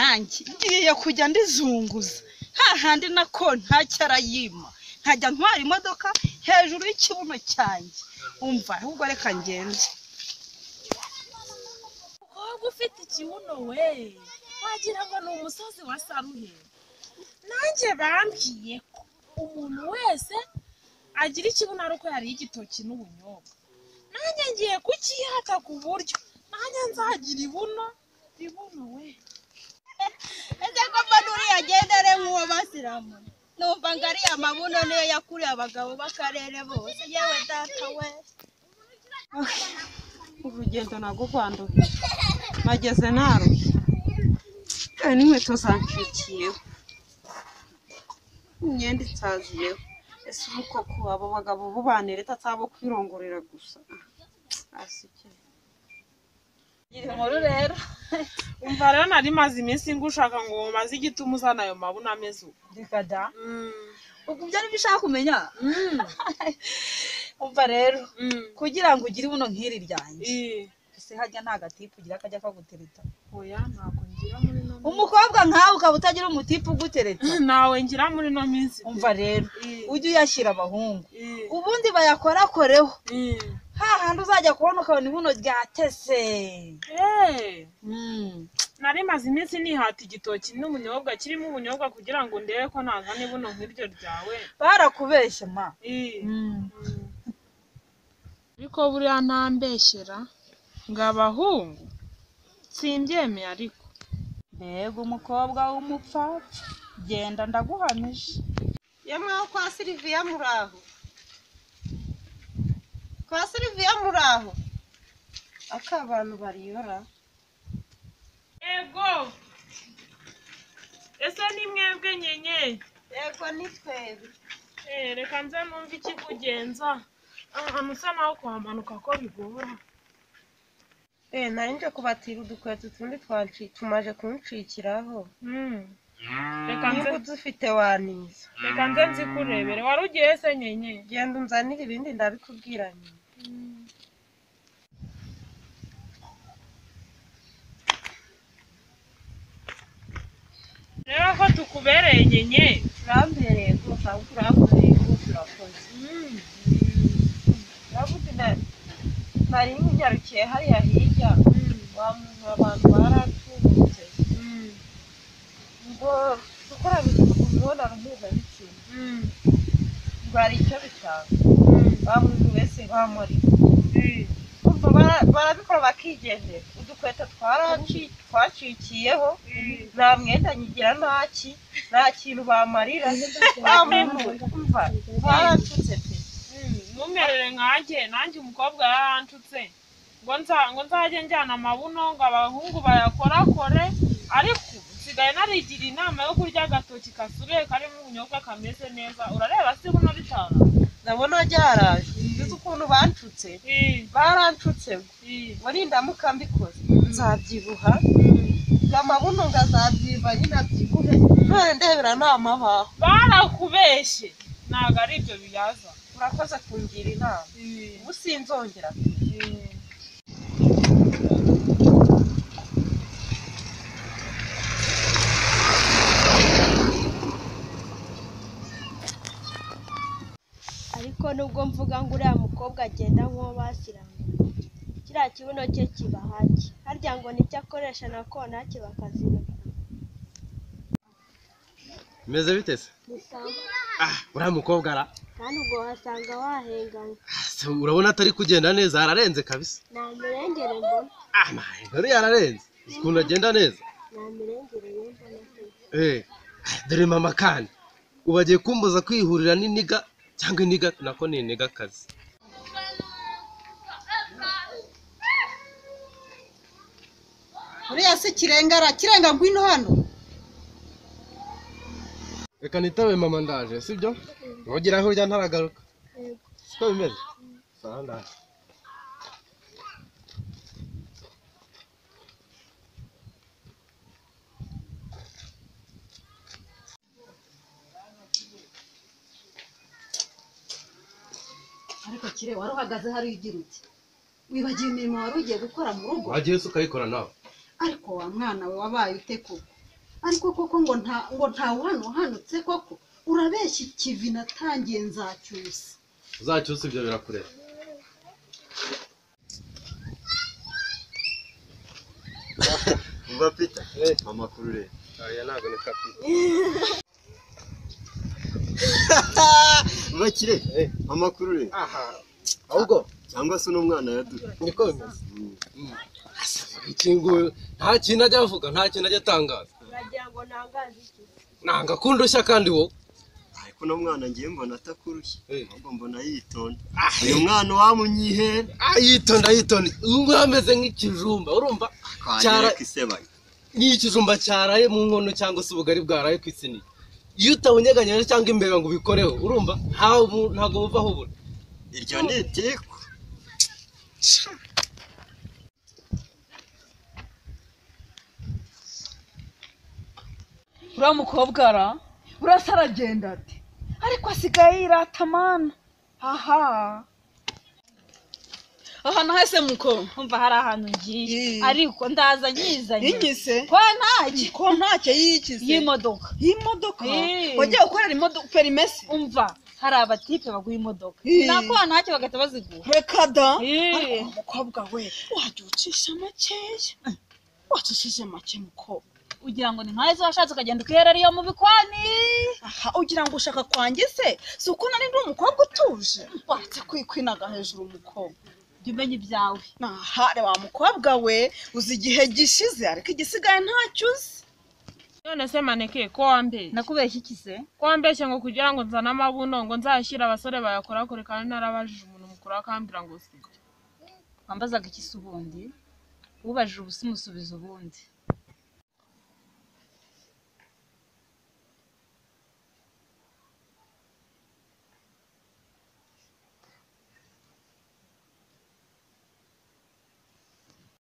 nanjye ngiye kujya ndizunguza hahandi nako ntacyo arayima nkajya ntwara imodoka hejuru y'ikibuno cyanjye umva ahubwo reka ngende wowe ufite ikibuno we wagira ngo ni umusozi wa Saruhe nanjye bambwiye ko umuntu wese agira ikibuno ari uko yariye igitoki n'ubunyobwa nanjye ngiye kukihata ku buryo nanjye nzagira ibuno we ese ko mbona yagendere nk'uwo basiramu numva ngo ariya mabuno niyo yakuriye abagabo b'akarere bose yewe data we urugendo nago rwanduye nageze narushye n'inkweto zanshikiyeho imyenda itsaziyeho ese ubu koko abo bagabo bubanireta atabo kwirongorera gusa asikeye inkuru rero umva rero nari maze iminsi ngushaka ngo maze igituma uzana ayo mabuno ameze uko rikada ubwo byo nibishaka kumenya umva rero kugira ngo ugire buno nk'iri ryanjye ese hajya nta gatipu ugira akajya kagutereta oya ntabwo ngira muri no umukobwa nkawe ukaba utagira umutipu ugutereta nawe ngira muri no minsi umva rero ujye uyashyira abahungu ubundi bayakorakoreho hahandi uzajya kubona ukabona ibuno ryatese nari maze iminsi nihata igitoki n'ubunyobwa kirimo ubunyobwa kugira ngo ndebe ko naza n'ibuno nk'iryo ryawe barakubeshya ma ariko buriya ntambeshyera ngo abahungu simbyemeye ariko mbega umukobwa w'umupfapfa genda ndaguhamije yemwe kwa Sylvia muraho kwa Sylvia muraho akabantu bariyora ego ese ni mwebwe nyenye yego ni twebwe reka nze numva ikikugenza ahantu usa naho kuhamanuka ko bigora nari nje kubatira udukweto tundi tumaje kuncikiraho reka nze dufite waniza reka nze nzikurebere wari ugiye se nyenye genda unzanire ibindi ndabikubwira nyine rero ko tukubereye nyenye urambereye rwose aho urambereye rwose urakoze uravuze nari nkunyarukiye hariya hirya abantu baratubutse ngo gukora imibonano mpuzabitsina ngo hari icyo bitanga ba muntu wese bamurika barabikora bakigendera udukweto twacikiyeho nta mwenda nyigira nta kintu bamarira umva baracutse pe ntumerere nanjye umukobwa yaranshutse ngo nzajye njyana amabuno ngo abahungu bayakorakore ariko nsigaye narigira inama yo kurya agatoki kasubiye karimo ubunyobwa kameze neza urareba si buno bitara ndabona ryaraje uzi ukuntu bancutse baranshutse ngo nindamuka mbikoze nzabyibuha amabuno ngo azabyiba nyine abyibuhe none ndebera nta mabaho barakubeshye ntabwo ari ibyo biyaza urakoze kungira inama ubu sinzongera ariko nubwo mvuga ngo uriya mukobwa agenda nk'uwo basiramu kiriya kibuno cye kiba hake harya ngo nicyo akoresha na kontake bakazireka meze bite se uriya mukobwa ara kandi ubwo wasanga wahenganye urabona atari kugenda neza ararenze kabisa nta mirengere mbona ntari yararenze ukuntu agenda neza nta mirengere mbona dore mama kandi ubu agiye kumbuza kwihurira n'iniga cyangwa iniga nako ni iniga kazi uriya si kirenga ngwino hano reka nitabe mama ndaje sibyo ntugira aho urya ntaragaruka siko bimeze sawa ndaje ariko kire wari uhagaze hari ugira uti wibagiye imirimo wari ugiye gukora mu rugo wagiye se ukayikora nawe ariko wa mwana we wabaye ute koko ariko koko ngo nta hanutse koko urabeshya ikivi natangiye nzacyusa uzacyusa ibyo birakureba umva Peter amakuru rero aya ntabwo ni kapita bakire amakuru rero aha ahubwo cyangwa se n'umwana yaduka niko bimeze ikingu nta kintu ajya avuga nta kintu ajya atangaza uragira ngo nangaze iki nanga kundushya kandi wowe ariko no mwana ngiye mbona atakurushye ahubwo mbona yitonda uyu mwana wamunyihera yitonda ubu ameze nk'ikijumba urumva cyara kisebanye n'ikijumba cyaraye mu nkono cyangwa se ubugari bwaraye ku isiniya iyo utabunyeganyeje cyangwa imbeba ngo ubikoreho urumva ntabwo buvaho ubura iryo ni itiko uriya mukobwa urasa aragenda ati ariko asigaye yirata mana aha ahantu hese muko umva hari ahantu ngiye ariko ndaza nyizanye yinyise ko ntacyo yikize y'imodoka wagiye gukorera imodoka perimesi umva hari abatipe baguha imodoka nako ntacyo bagahita baziguha reka da ariko umukobwa we wajya ucisha makeya wacishije make mukobwa ugira ngo ni nkaho izo washatse ukagenda ukiherera iyo mu bikwani aha ugira ngo ushaka kwanjye se si uko nari ndi umukobwa utuje watse kwikwinaga hejuru umukobwa jya umenya ibyawe aha reba mukobwa we uzi igihe gishize ariko igisigaye ntacyo uzi none se maneke ko wambeshye nakubeshya iki se ko wambeshye ngo kugira ngo nzane amabuno ngo nzashyire abasore bayakorakore kandi narabajije umuntu mukuru akambwira ngo si wambazaga iki se ubundi ubajije ubusa umusubiza ubundi